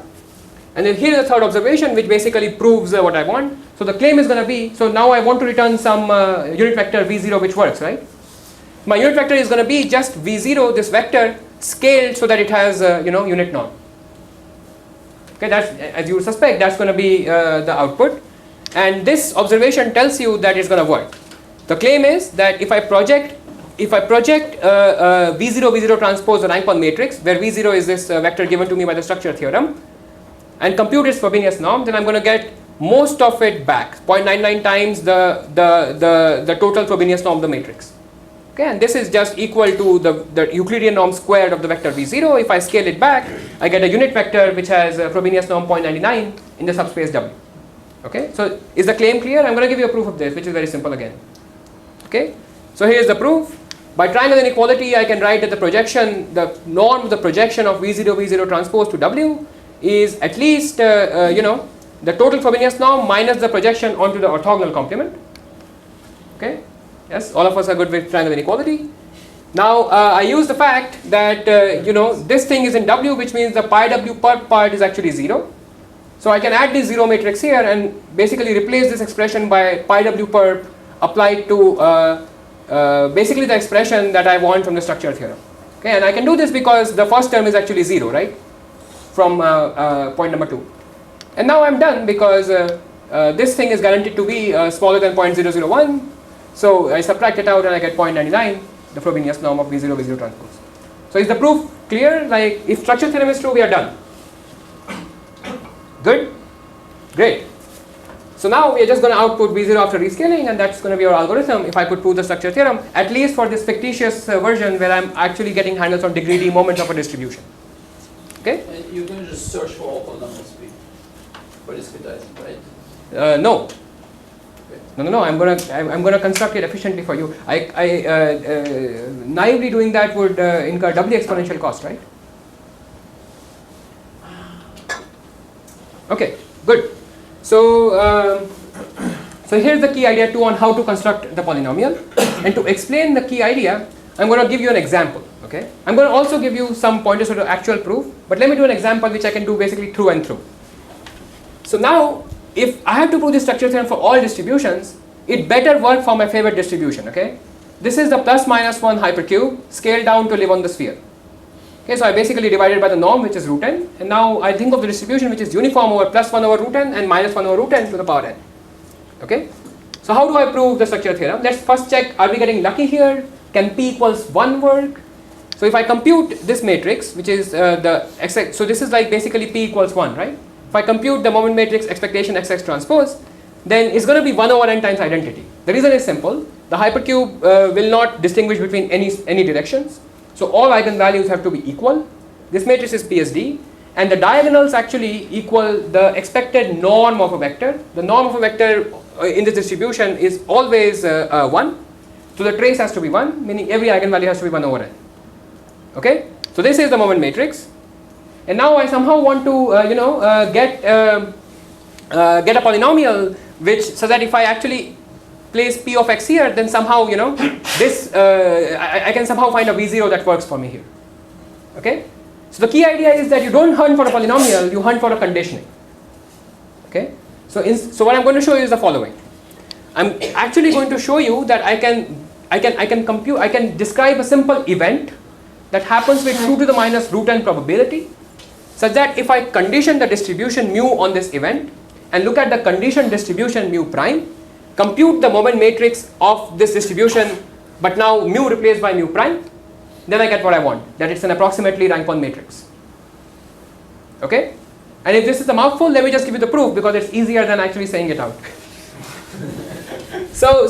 And then here is the third observation, which basically proves what I want. So the claim is going to be, so now I want to return some unit vector V0 which works, right? My unit vector is going to be just V0, this vector, scaled so that it has unit norm. Okay, that's, as you would suspect, that's going to be the output. And this observation tells you that it's going to work. The claim is that if I project V0 transpose the rank 1 matrix, where V0 is this vector given to me by the structure theorem, and compute its Frobenius norm, then I'm going to get most of it back, 0.99 times the total Frobenius norm of the matrix. Okay, and this is just equal to the Euclidean norm squared of the vector V0. If I scale it back, I get a unit vector which has a Frobenius norm 0.99 in the subspace W. Okay, so is the claim clear? I'm going to give you a proof of this, which is very simple again. Okay, so here is the proof. By triangle inequality, I can write that the projection, the norm of the projection of V0 transpose to W is at least the total Frobenius norm minus the projection onto the orthogonal complement. Okay, yes, all of us are good with triangle inequality. Now I use the fact that this thing is in W, which means the pi W per part is actually 0. So I can add this 0 matrix here and basically replace this expression by pi W per applied to basically the expression that I want from the structure theorem. Okay, and I can do this because the first term is actually 0, right? From point number 2. And now I'm done because this thing is guaranteed to be smaller than 0.001. So I subtract it out and I get 0.99, the Frobenius norm of V0 transpose. So is the proof clear? Like if structure theorem is true, we are done. Good? Great. So now we are just going to output V0 after rescaling, and that's going to be our algorithm if I could prove the structure theorem, at least for this fictitious version where I'm actually getting handles on degree d moments of a distribution. Okay? Okay? And you're going to just search for all polynomials for discretizing, right? No. No. I'm gonna construct it efficiently for you. Naively doing that would incur doubly exponential cost, right? Okay, good. So here's the key idea too on how to construct the polynomial. And to explain the key idea, I'm going to give you an example. Okay, I'm going to also give you some pointers to the actual proof, but let me do an example which I can do basically through and through. So now, if I have to prove this structure theorem for all distributions, it better work for my favorite distribution. Okay, this is the plus minus 1 hypercube scaled down to live on the sphere. Okay, so I basically divided by the norm, which is root n, and now I think of the distribution which is uniform over plus 1 over root n and minus 1 over root n to the power n. Okay, so how do I prove the structure theorem? Let's first check, are we getting lucky here? Can p equals 1 work? So if I compute this matrix, which is so this is like basically p equals 1, right? If I compute the moment matrix expectation xx transpose, then it's going to be 1 over n times identity. The reason is simple. The hypercube will not distinguish between any directions. So all eigenvalues have to be equal. This matrix is PSD, and the diagonals actually equal the expected norm of a vector. The norm of a vector in this distribution is always 1. So the trace has to be 1, meaning every eigenvalue has to be 1 over n. Okay, so this is the moment matrix, and now I somehow want to get a polynomial which, so that if I actually place p of x here, then somehow this I can somehow find a v0 that works for me here. Okay, so the key idea is that you don't hunt for a polynomial, you hunt for a conditioning. Okay, so what I'm going to show you is the following. I'm actually going to show you that I can describe a simple event that happens with 2 to the minus root n probability, such that if I condition the distribution mu on this event and look at the conditioned distribution mu prime, compute the moment matrix of this distribution, but now mu replaced by mu prime, then I get what I want, that it's an approximately rank 1 matrix. Okay, and if this is a mouthful, let me just give you the proof, because it's easier than actually saying it out. So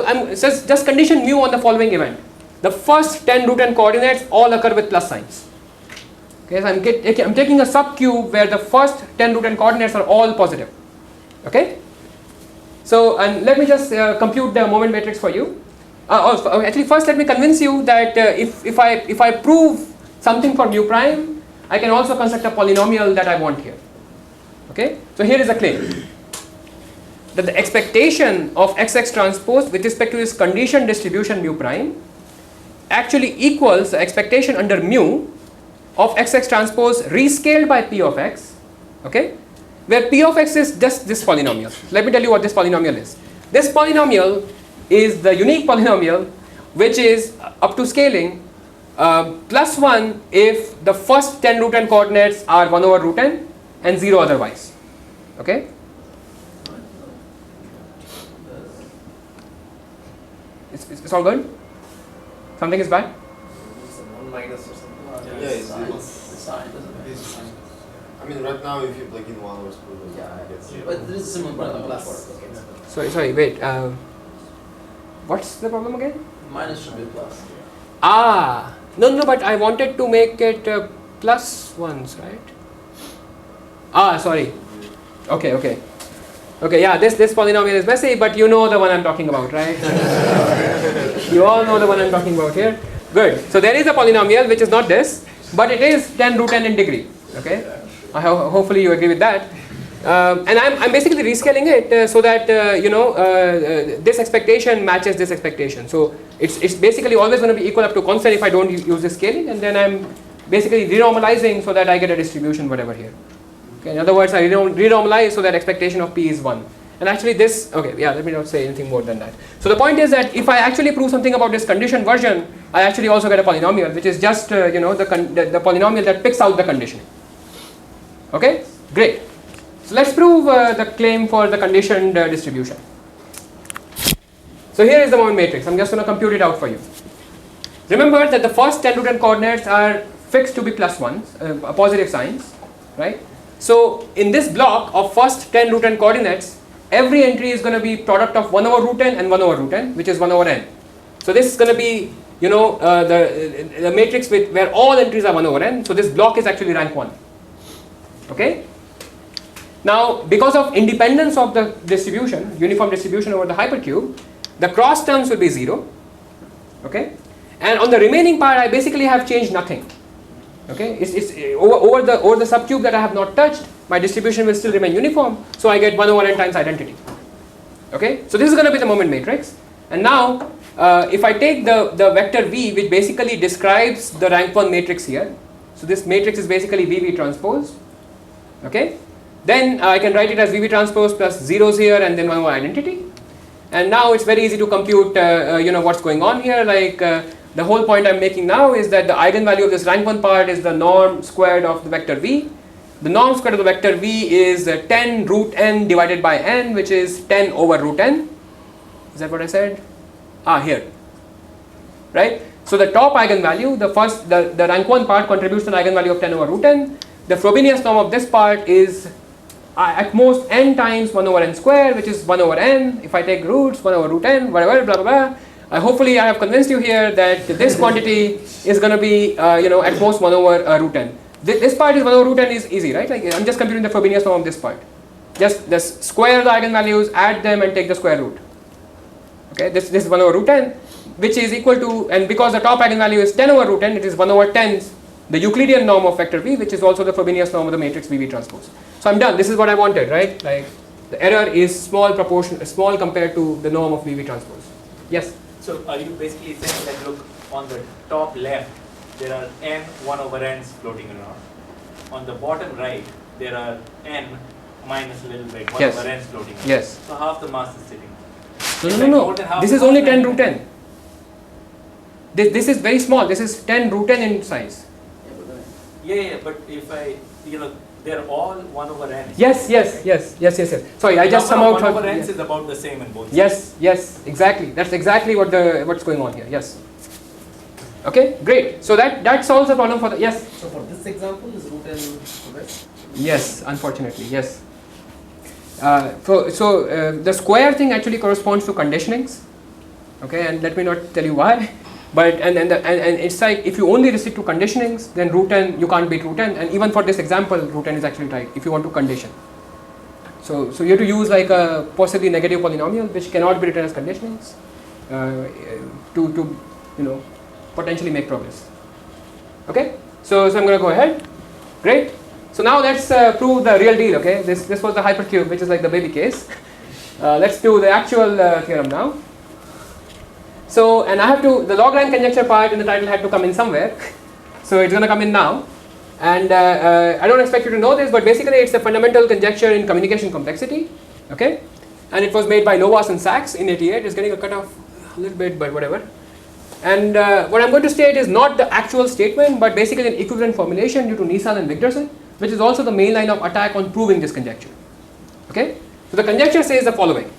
I'm just condition mu on the following event. The first 10 root n coordinates all occur with plus signs. Okay, so I'm taking a subcube where the first 10 root n coordinates are all positive. Okay, so and let me just compute the moment matrix for you. Actually, first let me convince you that if I prove something for mu prime, I can also construct a polynomial that I want here. Okay, so here is a claim that the expectation of xx transpose with respect to this conditioned distribution mu prime actually equals the expectation under mu of xx transpose rescaled by p of x, okay, where p of x is just this polynomial. Let me tell you what this polynomial is. This polynomial is the unique polynomial which is up to scaling plus 1 if the first 10 root n coordinates are 1 over root n and 0 otherwise. Okay, it's all good? Something is bad? One minus or something. Yeah, it's sign, doesn't it? I mean, right now, if you plug in 1 over square root, it's But there is a similar problem plus. before. Sorry, wait. What's the problem again? Minus should be a plus. No, but I wanted to make it plus ones, right? Sorry. Okay, yeah, this polynomial is messy, but you know the one I'm talking about, right? You all know the one I'm talking about here. Good. So there is a polynomial which is not this, but it is 10 root n in degree. Okay. Hopefully you agree with that. And I'm basically rescaling it so that this expectation matches this expectation. So it's basically always going to be equal up to constant if I don't use this scaling, and then I'm basically renormalizing so that I get a distribution whatever here. Okay. In other words, I renormalize so that expectation of p is 1. And actually this, okay, yeah, let me not say anything more than that. So the point is that if I actually prove something about this conditioned version, I actually also get a polynomial, which is just the polynomial that picks out the conditioning. Okay, great. So let's prove the claim for the conditioned distribution. So here is the moment matrix. I'm just going to compute it out for you. Remember that the first 10 root n coordinates are fixed to be plus 1s, positive signs, right? So in this block of first 10 root n coordinates, every entry is going to be product of 1 over root n and 1 over root n, which is 1 over n. So this is going to be you know, the matrix with where all entries are 1 over n. So this block is actually rank 1. Okay. Now, because of independence of the distribution, uniform distribution over the hypercube, the cross terms will be 0. Okay. And on the remaining part, I basically have changed nothing. Okay. It's over the subcube that I have not touched, my distribution will still remain uniform. So I get 1 over n times identity. Okay. So this is going to be the moment matrix. And now, if I take the vector v, which basically describes the rank 1 matrix here. So this matrix is basically VV transpose. Okay. Then I can write it as VV transpose plus zeros here and then 1 over identity. And now it's very easy to compute, you know, what's going on here. Like the whole point I'm making now is that the eigenvalue of this rank 1 part is the norm squared of the vector v. The norm squared of the vector v is 10 root n divided by n, which is 10 over root n. Is that what I said? Here. Right? So the top eigenvalue, the rank 1 part contributes to an eigenvalue of 10 over root n. The Frobenius norm of this part is at most n times 1 over n square, which is 1 over n. If I take roots, 1 over root n, whatever, blah, blah, blah. Hopefully I have convinced you here that this quantity is going to be, you know, at most 1 over root n. This part is 1 over root n is easy, right? Like I'm just computing the Frobenius norm of this part. Just square the eigenvalues, add them and take the square root. Okay, this is 1 over root n, which is equal to, and because the top eigenvalue is 10 over root n, it is 1 over 10, the Euclidean norm of vector v, which is also the Frobenius norm of the matrix VV transpose. So I'm done. This is what I wanted, right? Like the error is small compared to the norm of VV transpose. Yes? So are you basically saying that, look, on the top left, there are n 1 over n's floating around. On the bottom right, there are n minus a little bit 1 over n's floating around. Yes. So half the mass is sitting. No. This is only 10 root n. This is very small. This is 10 root n in size. Yeah, but if I, you know, they're all 1 over n. Yes. Sorry, I just somehow 1 thought. over n is about the same in both. Yes, exactly. That's exactly what's going on here. Yes. Okay, great. So that solves the problem for the yes. So for this example, is root n correct? Yes, unfortunately, yes. So the square thing actually corresponds to conditionings. Okay, and let me not tell you why. But and it's like if you only restrict to conditionings, then root n you can't beat root n, and even for this example, root n is actually right if you want to condition. So you have to use like a possibly negative polynomial which cannot be written as conditionings to you know potentially make progress. Okay, so I'm going to go ahead. Great. So now let's prove the real deal. Okay, this was the hypercube, which is like the baby case. Let's do the actual theorem now. So, and I have to, the log rank conjecture part in the title had to come in somewhere. So it's going to come in now. And I don't expect you to know this, but basically it's a fundamental conjecture in communication complexity. Okay, and it was made by Lowas and Sachs in '88. It's getting a cutoff a little bit, but whatever. And what I'm going to state is not the actual statement, but basically an equivalent formulation due to Nissan and Wigderson, which is also the main line of attack on proving this conjecture. Okay, so the conjecture says the following.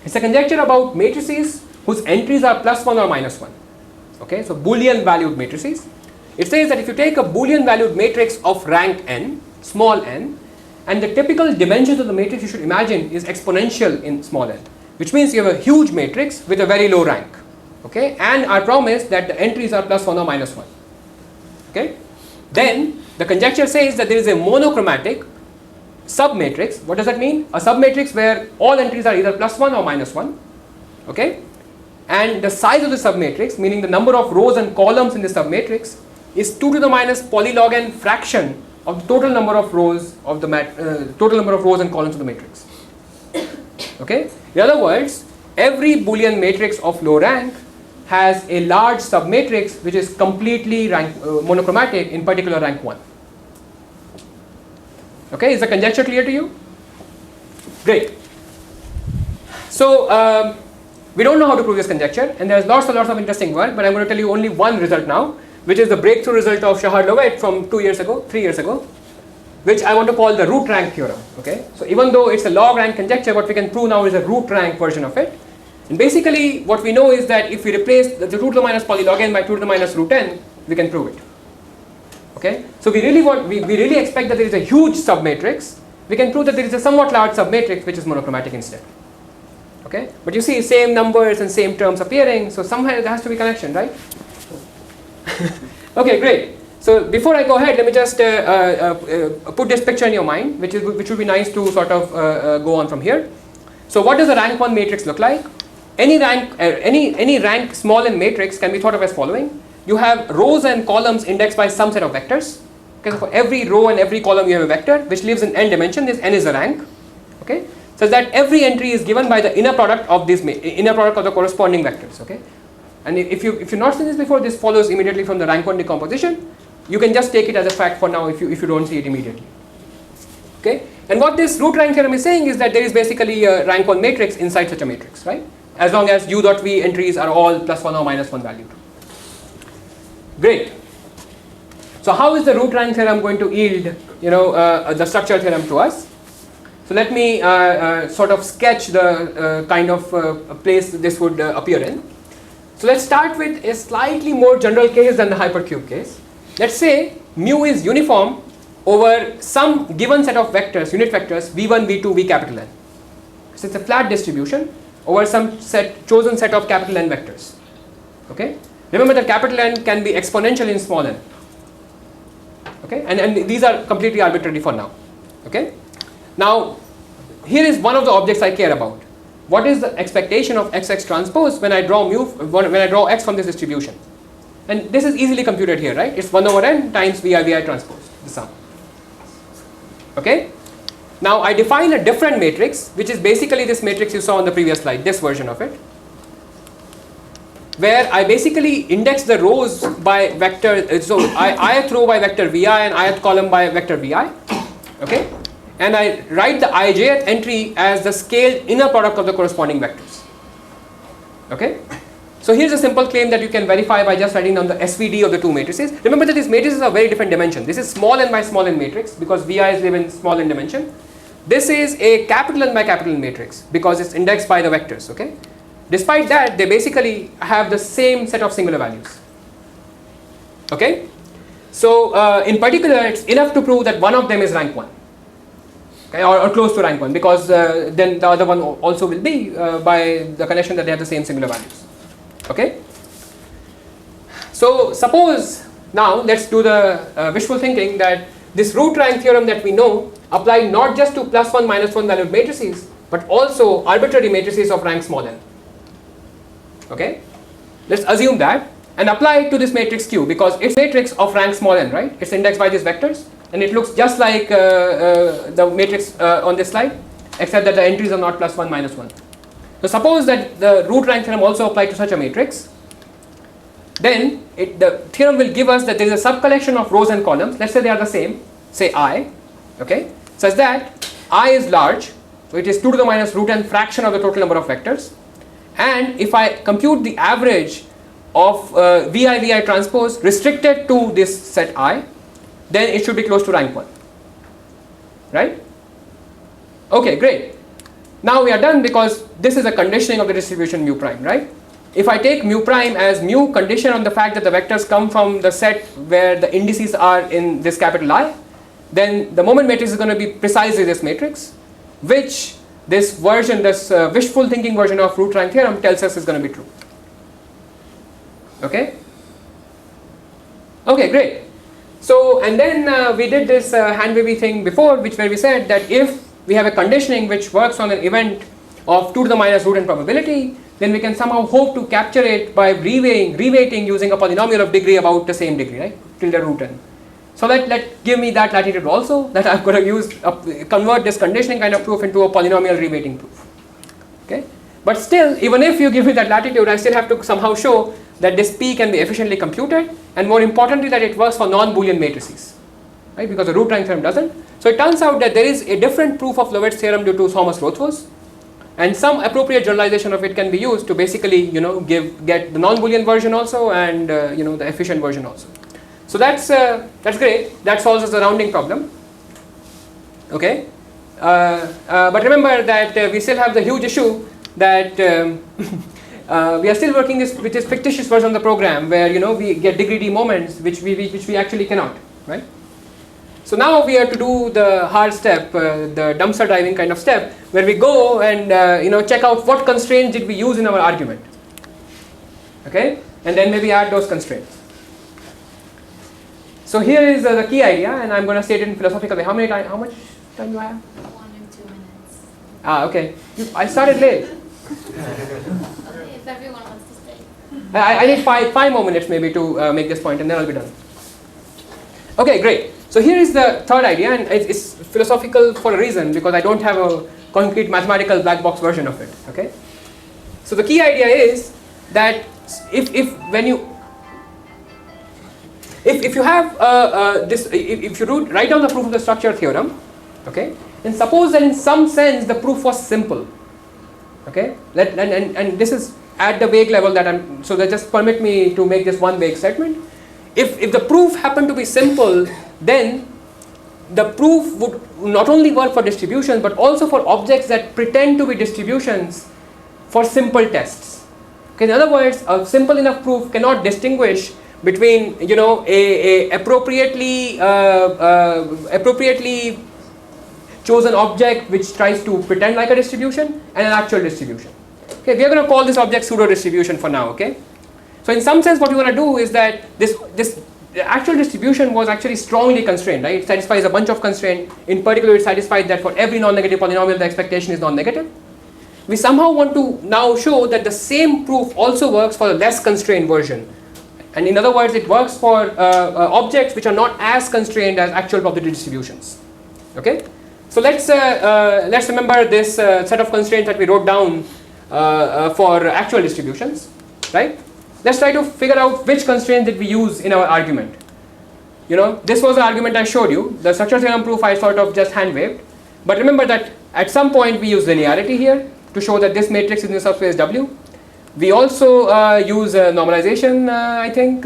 It's a conjecture about matrices whose entries are +1 or -1. Okay, so Boolean valued matrices. It says that if you take a Boolean valued matrix of rank n, small n, and the typical dimensions of the matrix you should imagine is exponential in small n, which means you have a huge matrix with a very low rank. Okay, and I promise that the entries are +1 or -1. Okay, then the conjecture says that there is a monochromatic submatrix. What does that mean? A submatrix where all entries are either +1 or -1. Okay, and the size of the submatrix, meaning the number of rows and columns in the submatrix, is 2 to the minus polylog n fraction of the total number of rows of the total number of rows and columns of the matrix. Okay, in other words, every Boolean matrix of low rank has a large submatrix which is completely monochromatic, in particular rank 1. Okay, is the conjecture clear to you? Great. So we don't know how to prove this conjecture, and there's lots of interesting work, but I'm going to tell you only one result now, which is the breakthrough result of Shahar-Lovett from 3 years ago, which I want to call the root rank theorem. Okay, so even though it's a log rank conjecture, what we can prove now is a root rank version of it. And basically, what we know is that if we replace the 2 to the minus polylog n by 2 to the minus root n, we can prove it. Okay, so we really expect that there is a huge submatrix. We can prove that there is a somewhat large submatrix which is monochromatic instead. Okay, but you see same numbers and same terms appearing, so somewhere there has to be connection, right? Okay, great. So before I go ahead, let me just put this picture in your mind, which would be nice to sort of go on from here. So what does a rank 1 matrix look like? Any rank small n matrix can be thought of as following. You have rows and columns indexed by some set of vectors. Okay, so for every row and every column you have a vector which lives in n dimension. This n is a rank. Okay, so that every entry is given by the inner product of this inner product of the corresponding vectors. Okay, and if you've not seen this before, this follows immediately from the rank 1 decomposition. You can just take it as a fact for now if you don't see it immediately. Okay, and what this root rank theorem is saying is that there is basically a rank 1 matrix inside such a matrix, right? As long as u dot v entries are all plus 1 or minus 1 valued. Great. So how is the root rank theorem going to yield, the structure theorem to us? So let me sort of sketch the kind of place this would appear in. So let's start with a slightly more general case than the hypercube case. Let's say mu is uniform over some given set of vectors, unit vectors v1, v2, v capital N. So it's a flat distribution over some chosen set of capital N vectors. Okay. Remember that capital N can be exponential in small n. Okay, and these are completely arbitrary for now. Okay. Now, here is one of the objects I care about. What is the expectation of xx transpose when I draw x from this distribution? And this is easily computed here, right? It's 1 over n times vi transpose, the sum. Okay. Now I define a different matrix, which is basically this matrix you saw on the previous slide, this version of it, where I basically index the rows by vector, so ith row by vector vi and ith column by vector vi, okay, and I write the ijth entry as the scaled inner product of the corresponding vectors. Okay, so here's a simple claim that you can verify by just writing down the SVD of the two matrices. Remember that these matrices are very different dimension. This is small n by small n matrix because vi's live in small n dimension. This is a capital N by capital N matrix because it's indexed by the vectors. Okay. Despite that, they basically have the same set of singular values. Okay. So in particular, it's enough to prove that one of them is rank 1, okay, or close to rank 1, because then the other one also will be by the connection that they have the same singular values. Okay. So suppose now let's do the wishful thinking that this root rank theorem that we know apply not just to plus 1 minus 1 valued matrices but also arbitrary matrices of rank small n. Okay, let's assume that and apply it to this matrix Q because it's a matrix of rank small n, right? It's indexed by these vectors and it looks just like the matrix on this slide, except that the entries are not plus 1 minus 1. So suppose that the root rank theorem also applied to such a matrix, then the theorem will give us that there is a subcollection of rows and columns, let's say they are the same, say I, okay, such that I is large, so it is 2 to the minus root n fraction of the total number of vectors. And if I compute the average of vi transpose restricted to this set I, then it should be close to rank 1, right? Okay, great. Now we are done because this is a conditioning of the distribution mu prime, right? If I take mu prime as mu condition on the fact that the vectors come from the set where the indices are in this capital I, then the moment matrix is going to be precisely this matrix, which this version, this wishful thinking version of root rank theorem tells us is going to be true. Okay? Okay, great. So, and then we did this hand wavy thing before, where we said that if we have a conditioning which works on an event of 2 to the minus root n probability, then we can somehow hope to capture it by reweighting using a polynomial of degree about the same degree, right? Tilde root n. So let give me that latitude also, that I'm going to use convert this conditioning kind of proof into a polynomial reweighting proof. Okay, but still, even if you give me that latitude, I still have to somehow show that this P can be efficiently computed, and more importantly, that it works for non-Boolean matrices, right? Because the root rank theorem doesn't. So it turns out that there is a different proof of Lovett's theorem due to Thomas-Rothfuss, and some appropriate generalization of it can be used to basically, get the non-Boolean version also and the efficient version also. So that's great. That solves us the rounding problem. Okay, but remember that we still have the huge issue that we are still working with this fictitious version of the program where we get degree d moments which we actually cannot, right? So now we have to do the hard step, the dumpster diving kind of step, where we go and check out what constraints did we use in our argument. Okay, and then maybe add those constraints. So here is the key idea, and I'm going to state it in philosophical way. How much time do I have? 1 and 2 minutes. Okay. I started late. Okay, if everyone wants to stay. I need five more minutes maybe to make this point, and then I'll be done. Okay, great. So here is the third idea, and it's philosophical for a reason, because I don't have a concrete mathematical black box version of it. Okay. So the key idea is that if you have if you write down the proof of the structure theorem, okay, and suppose that in some sense the proof was simple, okay, and this is at the vague level that so that just permit me to make this one vague statement. If the proof happened to be simple, then the proof would not only work for distributions but also for objects that pretend to be distributions for simple tests. Okay, in other words, a simple enough proof cannot distinguish between a appropriately chosen object which tries to pretend like a distribution and an actual distribution. Okay, we are going to call this object pseudo distribution for now. Okay, so in some sense what we want to do is that this actual distribution was actually strongly constrained, right? It satisfies a bunch of constraints. In particular, it satisfies that for every non-negative polynomial the expectation is non-negative. We somehow want to now show that the same proof also works for the less constrained version. And in other words, it works for objects which are not as constrained as actual probability distributions. Okay, so let's remember this set of constraints that we wrote down for actual distributions, right? Let's try to figure out which constraint did we use in our argument. This was the argument I showed you. The structure theorem proof I sort of just hand waved, but remember that at some point we use linearity here to show that this matrix is in the subspace W. We also use normalization, I think,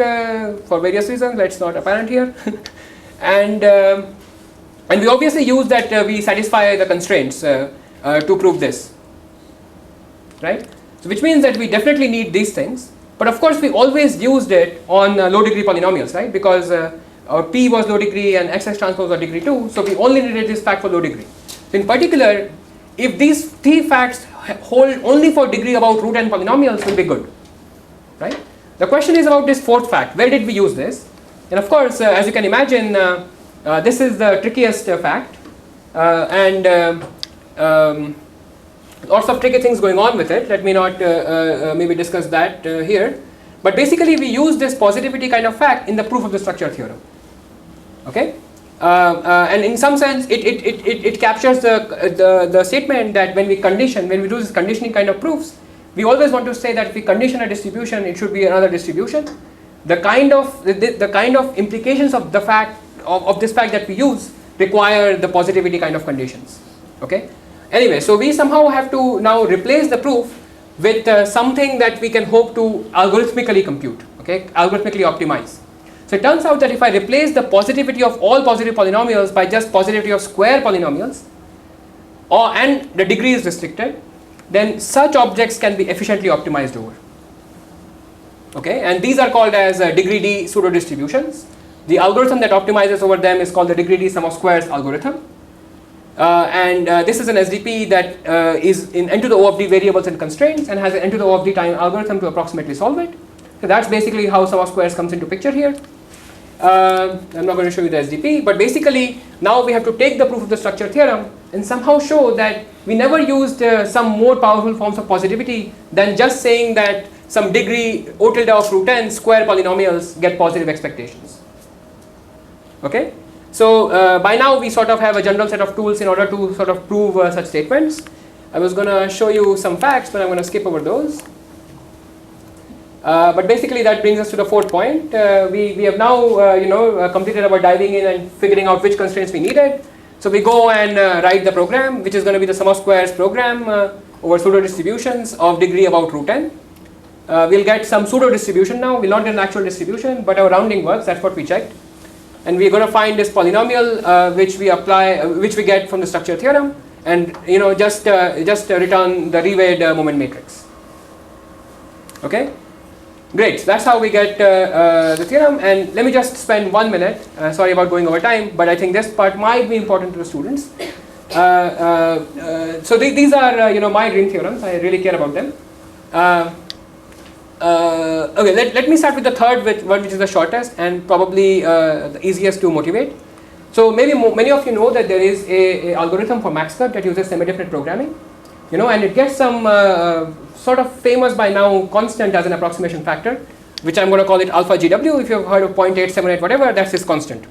for various reasons. That's not apparent here. and we obviously use that we satisfy the constraints to prove this, right? So which means that we definitely need these things. But of course, we always used it on low degree polynomials, right? Because our P was low degree and XX transpose was degree 2. So we only needed this fact for low degree. So in particular, if these three facts hold only for degree about root n polynomials, will be good, right? The question is about this fourth fact. Where did we use this? And of course, as you can imagine, this is the trickiest fact, and lots of tricky things going on with it. Let me not maybe discuss that here. But basically, we use this positivity kind of fact in the proof of the structure theorem. Okay. And in some sense, it captures the statement that when we do this conditioning kind of proofs, we always want to say that if we condition a distribution, it should be another distribution. The kind of implications of the fact of this fact that we use require the positivity kind of conditions. Okay. Anyway, so we somehow have to now replace the proof with something that we can hope to algorithmically compute. Okay, algorithmically optimize. So it turns out that if I replace the positivity of all positive polynomials by just positivity of square polynomials, and the degree is restricted, then such objects can be efficiently optimized over. Okay, and these are called as degree D pseudo distributions. The algorithm that optimizes over them is called the degree D sum of squares algorithm. This is an SDP that is in n to the O of D variables and constraints and has an n to the O of D time algorithm to approximately solve it. So that's basically how sum of squares comes into picture here. I'm not going to show you the SDP, but basically now we have to take the proof of the structure theorem and somehow show that we never used some more powerful forms of positivity than just saying that some degree O tilde of root n square polynomials get positive expectations. Okay? So by now we sort of have a general set of tools in order to sort of prove such statements. I was going to show you some facts, but I'm going to skip over those. But basically that brings us to the fourth point. We have now completed our diving in and figuring out which constraints we needed. So we go and write the program, which is going to be the sum of squares program over pseudo distributions of degree about root n. We'll get some pseudo distribution now. We'll not get an actual distribution, but our rounding works. That's what we checked. And we're going to find this polynomial which we apply, which we get from the structure theorem, and just return the reweighed moment matrix. Okay. Great, so that's how we get the theorem, and let me just spend 1 minute, sorry about going over time, but I think this part might be important to the students. So these are my dream theorems, I really care about them. Okay, let me start with the third one, which is the shortest and probably the easiest to motivate. So maybe many of you know that there is a algorithm for MaxCut that uses semi-definite programming, and it gets some sort of famous by now constant as an approximation factor, which I'm going to call it alpha GW. If you've heard of 0.878 whatever, that's its constant.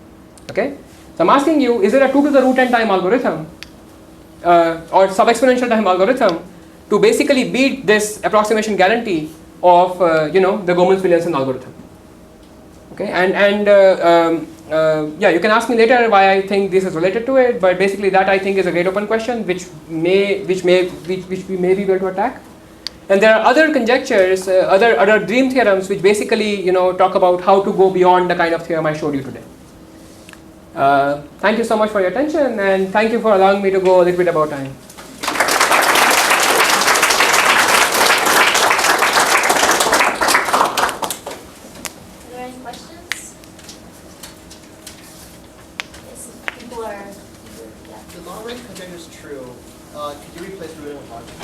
Okay, so I'm asking you, is there a 2 to the root n time algorithm or sub-exponential time algorithm to basically beat this approximation guarantee of the Gomez-Williamson algorithm? Okay, yeah, you can ask me later why I think this is related to it, but basically that I think is a great open question which we may be able to attack. And there are other conjectures, other dream theorems which basically talk about how to go beyond the kind of theorem I showed you today. Thank you so much for your attention, and thank you for allowing me to go a little bit about time. Are there any questions? Yes, people are. Yeah. The long-range conjecture is true. Could you replace root n with margin?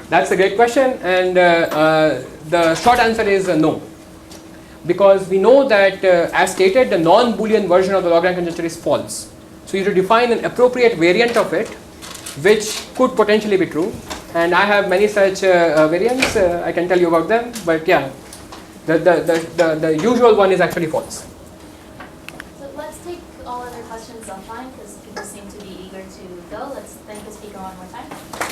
That's a great question, and the short answer is no. Because we know that, as stated, the non-Boolean version of the Lagrange conjecture is false. So you have to define an appropriate variant of it, which could potentially be true. And I have many such variants. I can tell you about them. But yeah, the usual one is actually false. So let's take all other questions offline because people seem to be eager to go. Let's thank the speaker one more time.